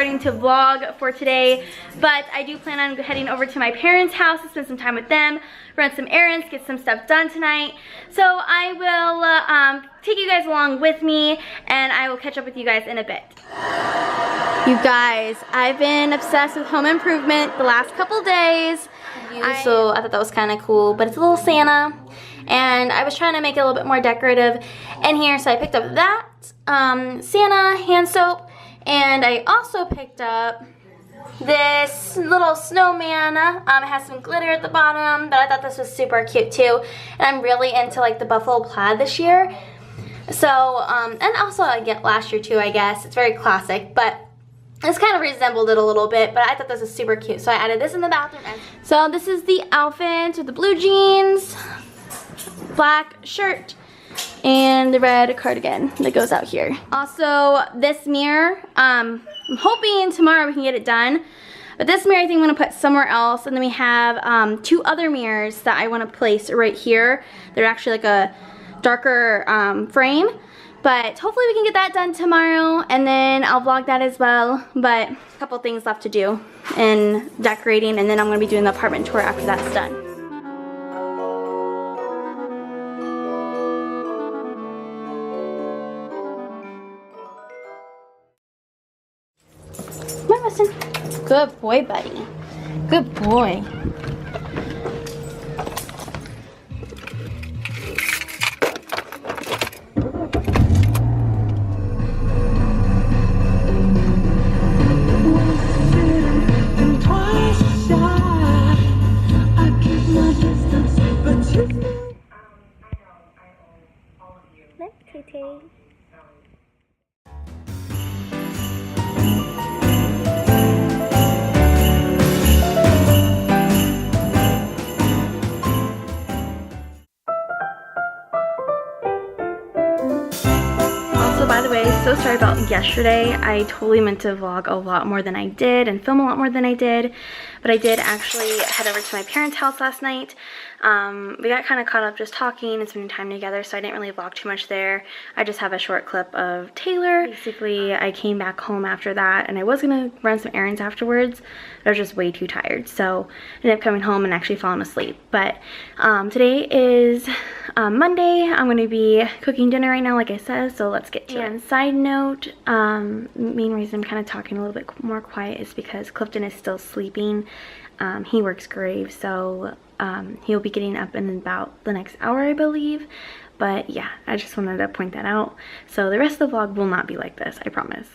starting to vlog for today, but I do plan on heading over to my parents' house to spend some time with them, run some errands, get some stuff done tonight. So I will take you guys along with me, and I will catch up with you guys in a bit. You guys, I've been obsessed with home improvement the last couple days, so I thought that was kind of cool, but it's a little Santa, and I was trying to make it a little bit more decorative in here, so I picked up that Santa hand soap, and I also picked up this little snowman. It has some glitter at the bottom, but I thought this was super cute too, and I'm really into like the buffalo plaid this year. So, and also I get last year too, I guess. It's very classic, but this kind of resembled it a little bit, but I thought this was super cute, so I added this in the bathroom. So this is the outfit with the blue jeans, black shirt, and the red cardigan that goes out here. Also, this mirror, I'm hoping tomorrow we can get it done, but this mirror I think I'm gonna put somewhere else, and then we have 2 other mirrors that I wanna place right here. They're actually like a darker frame, but hopefully we can get that done tomorrow, and then I'll vlog that as well. But a couple things left to do in decorating, and then I'm gonna be doing the apartment tour after that's done. Come on, Weston. Good boy, buddy. Good boy. By the way, so sorry about yesterday. I totally meant to vlog a lot more than I did and film a lot more than I did, but I did actually head over to my parents' house last night. We got kind of caught up just talking and spending time together, so I didn't really vlog too much there. I just have a short clip of Taylor. Basically, I came back home after that, and I was gonna run some errands afterwards. I was just way too tired, so I ended up coming home and actually falling asleep. But today is Monday. I'm going to be cooking dinner right now, like I said, so let's get to it. And side note, main reason I'm kind of talking a little bit more quiet is because Clifton is still sleeping. He works grave, so he'll be getting up in about the next hour, I believe. But yeah, I just wanted to point that out. So the rest of the vlog will not be like this, I promise.